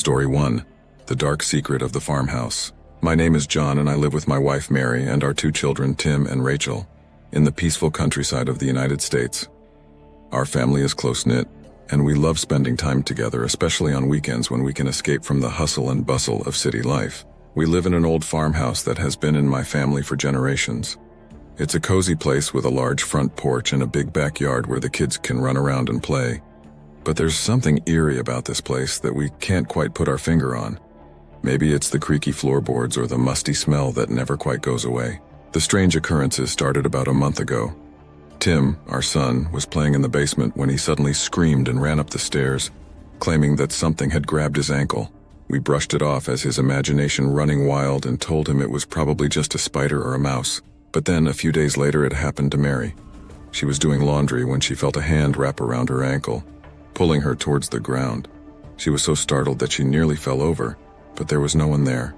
Story 1. The Dark Secret of the Farmhouse. My name is John and I live with my wife Mary and our 2 children Tim and Rachel in the peaceful countryside of the United States. Our family is close-knit and we love spending time together, especially on weekends when we can escape from the hustle and bustle of city life. We live in an old farmhouse that has been in my family for generations. It's a cozy place with a large front porch and a big backyard where the kids can run around and play. But there's something eerie about this place that we can't quite put our finger on. Maybe it's the creaky floorboards or the musty smell that never quite goes away. The strange occurrences started about a month ago. Tim, our son, was playing in the basement when he suddenly screamed and ran up the stairs, claiming that something had grabbed his ankle. We brushed it off as his imagination running wild and told him it was probably just a spider or a mouse. But then, a few days later, it happened to Mary. She was doing laundry when she felt a hand wrap around her ankle, pulling her towards the ground. She was so startled that she nearly fell over, but there was no one there.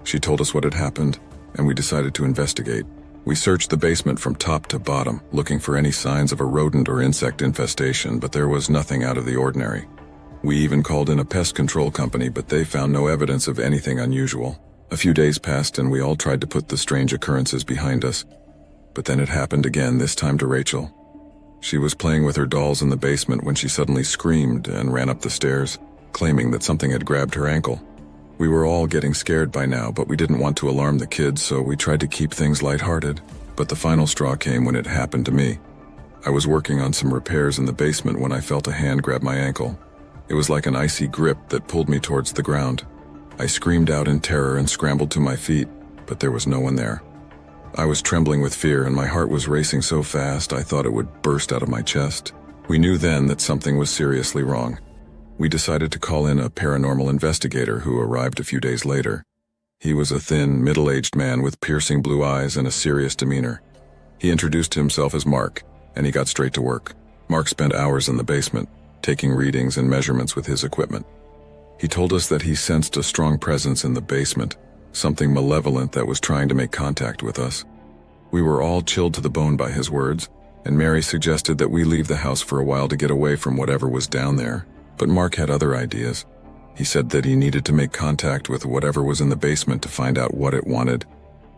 She told us what had happened, and we decided to investigate. We searched the basement from top to bottom, looking for any signs of a rodent or insect infestation, but there was nothing out of the ordinary. We even called in a pest control company, but they found no evidence of anything unusual. A few days passed and we all tried to put the strange occurrences behind us. But then it happened again, this time to Rachel. She was playing with her dolls in the basement when she suddenly screamed and ran up the stairs, claiming that something had grabbed her ankle. We were all getting scared by now, but we didn't want to alarm the kids, so we tried to keep things lighthearted. But the final straw came when it happened to me. I was working on some repairs in the basement when I felt a hand grab my ankle. It was like an icy grip that pulled me towards the ground. I screamed out in terror and scrambled to my feet, but there was no one there. I was trembling with fear and my heart was racing so fast I thought it would burst out of my chest. We knew then that something was seriously wrong. We decided to call in a paranormal investigator who arrived a few days later. He was a thin, middle-aged man with piercing blue eyes and a serious demeanor. He introduced himself as Mark, and he got straight to work. Mark spent hours in the basement, taking readings and measurements with his equipment. He told us that he sensed a strong presence in the basement, something malevolent that was trying to make contact with us. We were all chilled to the bone by his words, and Mary suggested that we leave the house for a while to get away from whatever was down there. But Mark had other ideas. He said that he needed to make contact with whatever was in the basement to find out what it wanted.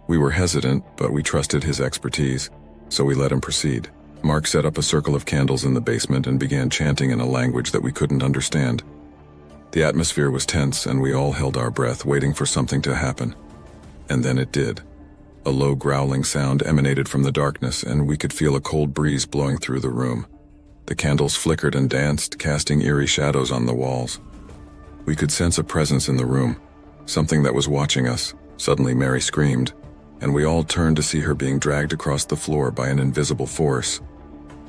We were hesitant, but we trusted his expertise, so we let him proceed. Mark set up a circle of candles in the basement and began chanting in a language that we couldn't understand. The atmosphere was tense and we all held our breath, waiting for something to happen. And then it did. A low growling sound emanated from the darkness and we could feel a cold breeze blowing through the room. The candles flickered and danced, casting eerie shadows on the walls. We could sense a presence in the room, something that was watching us. Suddenly Mary screamed, and we all turned to see her being dragged across the floor by an invisible force.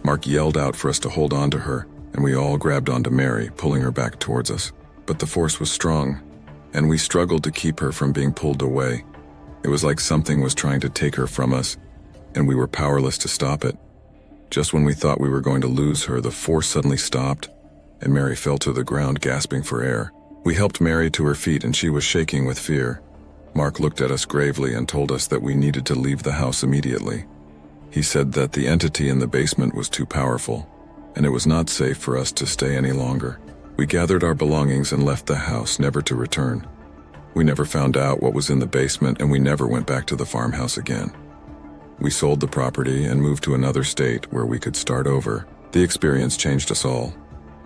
Mark yelled out for us to hold on to her, and we all grabbed onto Mary, pulling her back towards us. But the force was strong, and we struggled to keep her from being pulled away. It was like something was trying to take her from us, and we were powerless to stop it. Just when we thought we were going to lose her, the force suddenly stopped, and Mary fell to the ground, gasping for air. We helped Mary to her feet, and she was shaking with fear. Mark looked at us gravely and told us that we needed to leave the house immediately. He said that the entity in the basement was too powerful, and it was not safe for us to stay any longer. We gathered our belongings and left the house, never to return. We never found out what was in the basement, and we never went back to the farmhouse again. We sold the property and moved to another state where we could start over. The experience changed us all.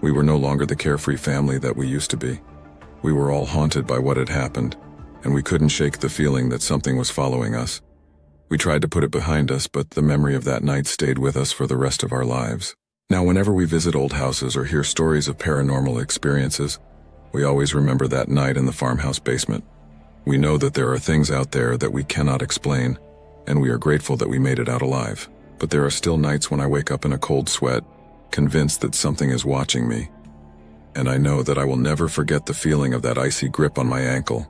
We were no longer the carefree family that we used to be. We were all haunted by what had happened, and we couldn't shake the feeling that something was following us. We tried to put it behind us, but the memory of that night stayed with us for the rest of our lives. Now, whenever we visit old houses or hear stories of paranormal experiences, we always remember that night in the farmhouse basement. We know that there are things out there that we cannot explain, and we are grateful that we made it out alive. But there are still nights when I wake up in a cold sweat, convinced that something is watching me. And I know that I will never forget the feeling of that icy grip on my ankle,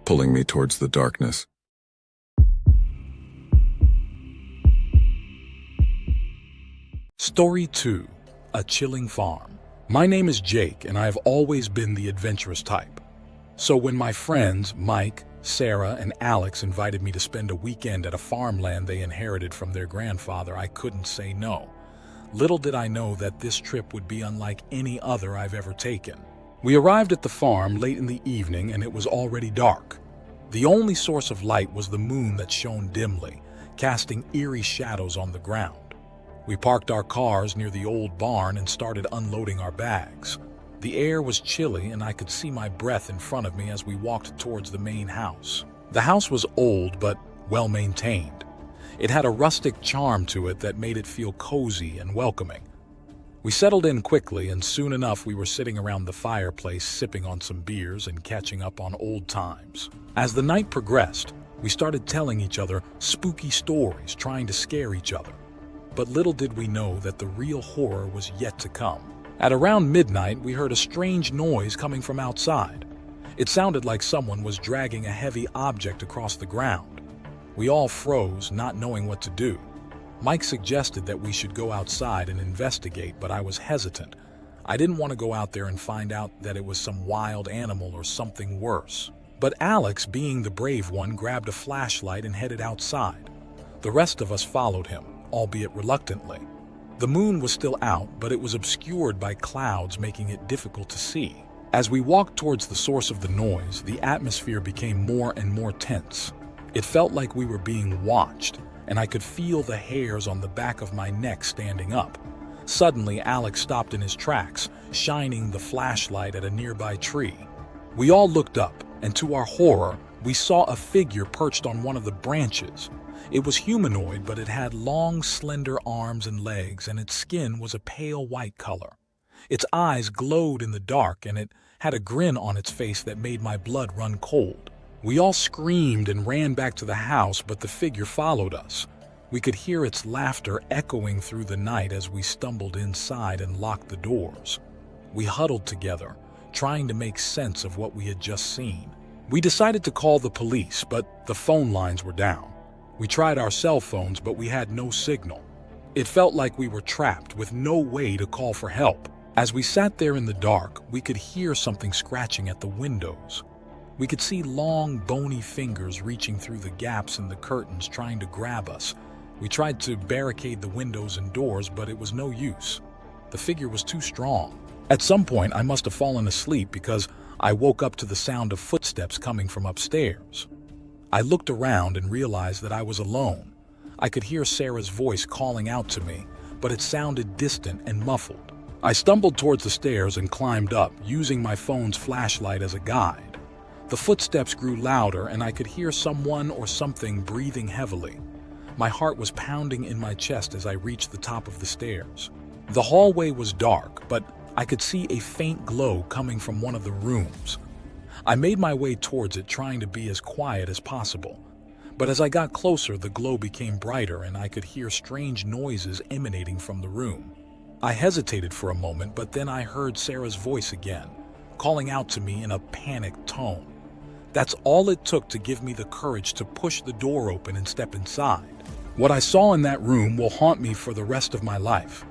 pulling me towards the darkness. Story 2. A Chilling Farm. My name is Jake, and I have always been the adventurous type. So when my friends, Mike, Sarah, and Alex invited me to spend a weekend at a farmland they inherited from their grandfather, I couldn't say no. Little did I know that this trip would be unlike any other I've ever taken. We arrived at the farm late in the evening and it was already dark. The only source of light was the moon that shone dimly, casting eerie shadows on the ground. We parked our cars near the old barn and started unloading our bags. The air was chilly and I could see my breath in front of me as we walked towards the main house. The house was old but well maintained. It had a rustic charm to it that made it feel cozy and welcoming. We settled in quickly and soon enough we were sitting around the fireplace sipping on some beers and catching up on old times. As the night progressed, we started telling each other spooky stories, trying to scare each other. But little did we know that the real horror was yet to come. At around midnight, we heard a strange noise coming from outside. It sounded like someone was dragging a heavy object across the ground. We all froze, not knowing what to do. Mike suggested that we should go outside and investigate, but I was hesitant. I didn't want to go out there and find out that it was some wild animal or something worse. But Alex, being the brave one, grabbed a flashlight and headed outside. The rest of us followed him, albeit reluctantly. The moon was still out, but it was obscured by clouds, making it difficult to see. As we walked towards the source of the noise, the atmosphere became more and more tense. It felt like we were being watched, and I could feel the hairs on the back of my neck standing up. Suddenly, Alex stopped in his tracks, shining the flashlight at a nearby tree. We all looked up, and to our horror, we saw a figure perched on one of the branches. It was humanoid, but it had long, slender arms and legs, and its skin was a pale white color. Its eyes glowed in the dark, and it had a grin on its face that made my blood run cold. We all screamed and ran back to the house, but the figure followed us. We could hear its laughter echoing through the night as we stumbled inside and locked the doors. We huddled together, trying to make sense of what we had just seen. We decided to call the police, but the phone lines were down. We tried our cell phones, but we had no signal. It felt like we were trapped with no way to call for help. As we sat there in the dark, we could hear something scratching at the windows. We could see long, bony fingers reaching through the gaps in the curtains trying to grab us. We tried to barricade the windows and doors, but it was no use. The figure was too strong. At some point, I must have fallen asleep because I woke up to the sound of footsteps coming from upstairs. I looked around and realized that I was alone. I could hear Sarah's voice calling out to me, but it sounded distant and muffled. I stumbled towards the stairs and climbed up, using my phone's flashlight as a guide. The footsteps grew louder and I could hear someone or something breathing heavily. My heart was pounding in my chest as I reached the top of the stairs. The hallway was dark, but I could see a faint glow coming from one of the rooms. I made my way towards it, trying to be as quiet as possible. But as I got closer, the glow became brighter and I could hear strange noises emanating from the room. I hesitated for a moment, but then I heard Sarah's voice again, calling out to me in a panicked tone. That's all it took to give me the courage to push the door open and step inside. What I saw in that room will haunt me for the rest of my life.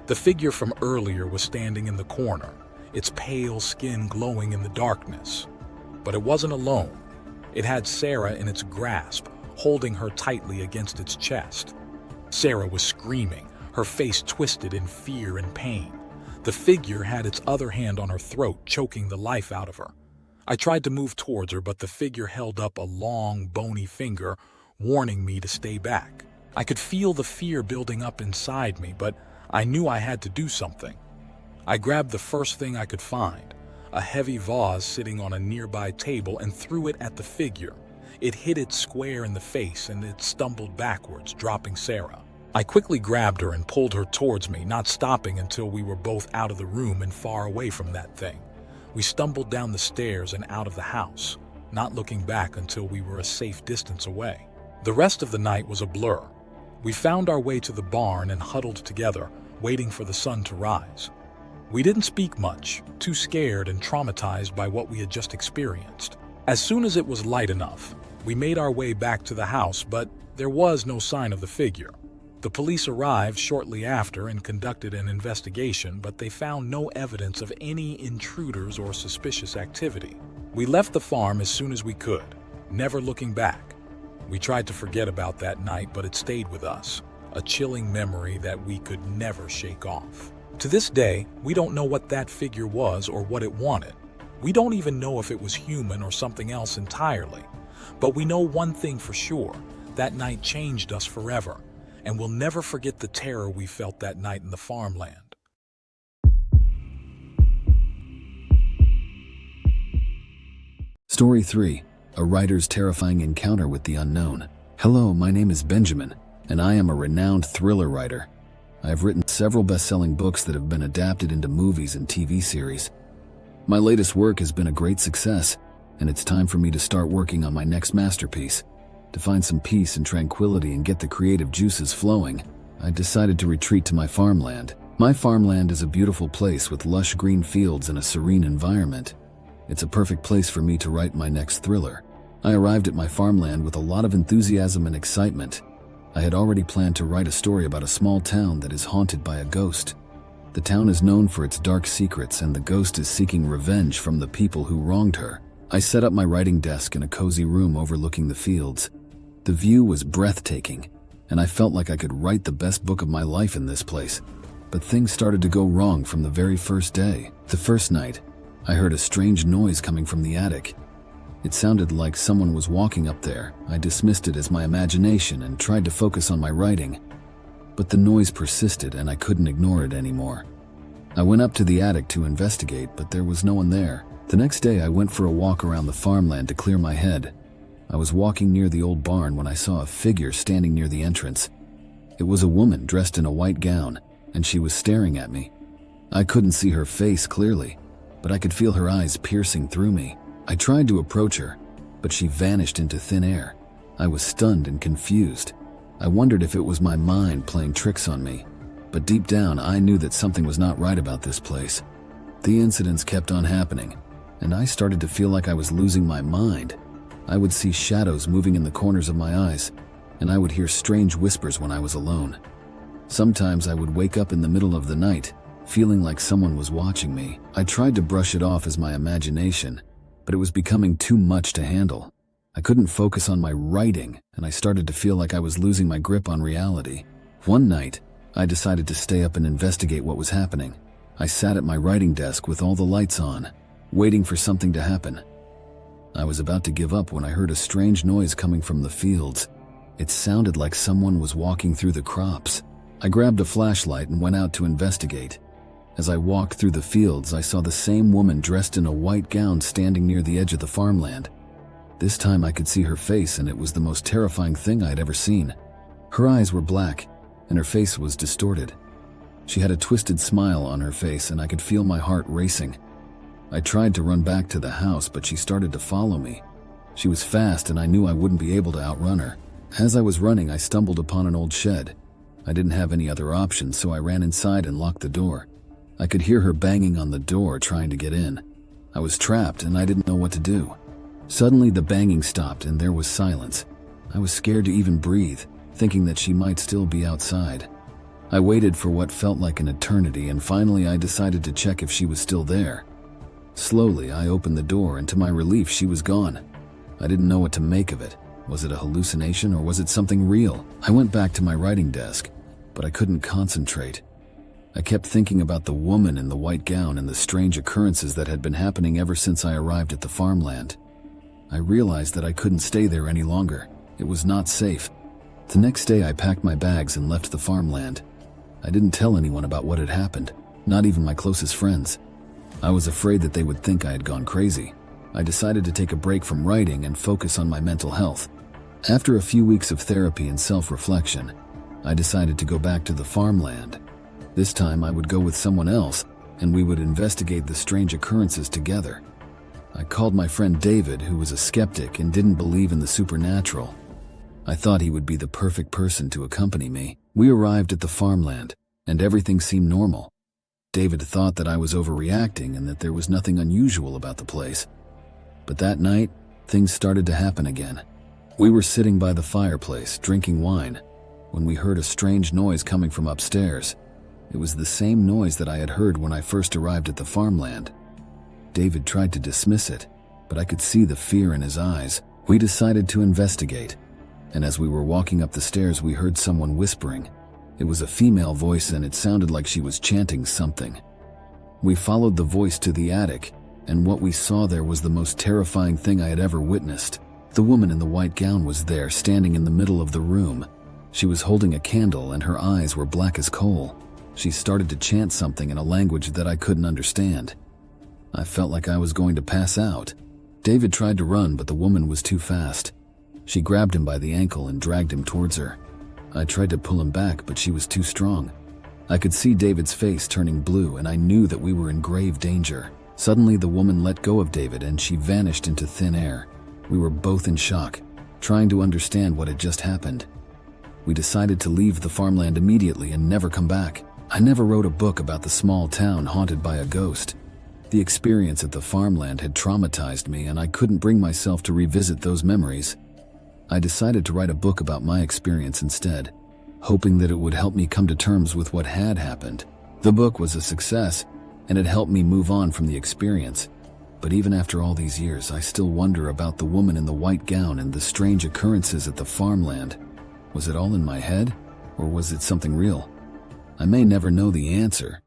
The figure from earlier was standing in the corner, its pale skin glowing in the darkness. But it wasn't alone. It had Sarah in its grasp, holding her tightly against its chest. Sarah was screaming, her face twisted in fear and pain. The figure had its other hand on her throat, choking the life out of her. I tried to move towards her, but the figure held up a long, bony finger, warning me to stay back. I could feel the fear building up inside me, but I knew I had to do something. I grabbed the first thing I could find, a heavy vase sitting on a nearby table, and threw it at the figure. It hit it square in the face and it stumbled backwards, dropping Sarah. I quickly grabbed her and pulled her towards me, not stopping until we were both out of the room and far away from that thing. We stumbled down the stairs and out of the house, not looking back until we were a safe distance away. The rest of the night was a blur. We found our way to the barn and huddled together, waiting for the sun to rise. We didn't speak much, too scared and traumatized by what we had just experienced. As soon as it was light enough, we made our way back to the house, but there was no sign of the figure. The police arrived shortly after and conducted an investigation, but they found no evidence of any intruders or suspicious activity. We left the farm as soon as we could, never looking back. We tried to forget about that night, but it stayed with us, a chilling memory that we could never shake off. To this day, we don't know what that figure was or what it wanted. We don't even know if it was human or something else entirely. But we know one thing for sure: that night changed us forever, and we'll never forget the terror we felt that night in the farmland. Story 3. A writer's terrifying encounter with the unknown. Hello, my name is Benjamin, and I am a renowned thriller writer. I have written several best-selling books that have been adapted into movies and TV series. My latest work has been a great success, and it's time for me to start working on my next masterpiece. To find some peace and tranquility and get the creative juices flowing, I decided to retreat to my farmland. My farmland is a beautiful place with lush green fields and a serene environment. It's a perfect place for me to write my next thriller. I arrived at my farmland with a lot of enthusiasm and excitement. I had already planned to write a story about a small town that is haunted by a ghost. The town is known for its dark secrets, and the ghost is seeking revenge from the people who wronged her. I set up my writing desk in a cozy room overlooking the fields. The view was breathtaking, and I felt like I could write the best book of my life in this place. But things started to go wrong from the very first day. The first night, I heard a strange noise coming from the attic. It sounded like someone was walking up there. I dismissed it as my imagination and tried to focus on my writing. But the noise persisted and I couldn't ignore it anymore. I went up to the attic to investigate, but there was no one there. The next day I went for a walk around the farmland to clear my head. I was walking near the old barn when I saw a figure standing near the entrance. It was a woman dressed in a white gown, and she was staring at me. I couldn't see her face clearly, but I could feel her eyes piercing through me. I tried to approach her, but she vanished into thin air. I was stunned and confused. I wondered if it was my mind playing tricks on me, but deep down I knew that something was not right about this place. The incidents kept on happening, and I started to feel like I was losing my mind. I would see shadows moving in the corners of my eyes, and I would hear strange whispers when I was alone. Sometimes I would wake up in the middle of the night, feeling like someone was watching me. I tried to brush it off as my imagination, but it was becoming too much to handle. I couldn't focus on my writing, and I started to feel like I was losing my grip on reality. One night, I decided to stay up and investigate what was happening. I sat at my writing desk with all the lights on, waiting for something to happen. I was about to give up when I heard a strange noise coming from the fields. It sounded like someone was walking through the crops. I grabbed a flashlight and went out to investigate. As I walked through the fields, I saw the same woman dressed in a white gown standing near the edge of the farmland. This time I could see her face, and it was the most terrifying thing I had ever seen. Her eyes were black, and her face was distorted. She had a twisted smile on her face, and I could feel my heart racing. I tried to run back to the house, but she started to follow me. She was fast, and I knew I wouldn't be able to outrun her. As I was running, I stumbled upon an old shed. I didn't have any other options, so I ran inside and locked the door. I could hear her banging on the door, trying to get in. I was trapped, and I didn't know what to do. Suddenly, the banging stopped, and there was silence. I was scared to even breathe, thinking that she might still be outside. I waited for what felt like an eternity, and finally I decided to check if she was still there. Slowly, I opened the door, and to my relief, she was gone. I didn't know what to make of it. Was it a hallucination, or was it something real? I went back to my writing desk, but I couldn't concentrate. I kept thinking about the woman in the white gown and the strange occurrences that had been happening ever since I arrived at the farmland. I realized that I couldn't stay there any longer. It was not safe. The next day, I packed my bags and left the farmland. I didn't tell anyone about what had happened, not even my closest friends. I was afraid that they would think I had gone crazy. I decided to take a break from writing and focus on my mental health. After a few weeks of therapy and self-reflection, I decided to go back to the farmland. This time I would go with someone else, and we would investigate the strange occurrences together. I called my friend David, who was a skeptic and didn't believe in the supernatural. I thought he would be the perfect person to accompany me. We arrived at the farmland, and everything seemed normal. David thought that I was overreacting and that there was nothing unusual about the place. But that night, things started to happen again. We were sitting by the fireplace, drinking wine, when we heard a strange noise coming from upstairs. It was the same noise that I had heard when I first arrived at the farmland. David tried to dismiss it, but I could see the fear in his eyes. We decided to investigate, and as we were walking up the stairs, we heard someone whispering. It was a female voice and it sounded like she was chanting something. We followed the voice to the attic, and what we saw there was the most terrifying thing I had ever witnessed. The woman in the white gown was there, standing in the middle of the room. She was holding a candle and her eyes were black as coal. She started to chant something in a language that I couldn't understand. I felt like I was going to pass out. David tried to run, but the woman was too fast. She grabbed him by the ankle and dragged him towards her. I tried to pull him back, but she was too strong. I could see David's face turning blue, and I knew that we were in grave danger. Suddenly, the woman let go of David and she vanished into thin air. We were both in shock, trying to understand what had just happened. We decided to leave the farmland immediately and never come back. I never wrote a book about the small town haunted by a ghost. The experience at the farmland had traumatized me, and I couldn't bring myself to revisit those memories. I decided to write a book about my experience instead, hoping that it would help me come to terms with what had happened. The book was a success, and it helped me move on from the experience. But even after all these years, I still wonder about the woman in the white gown and the strange occurrences at the farmland. Was it all in my head, or was it something real? I may never know the answer,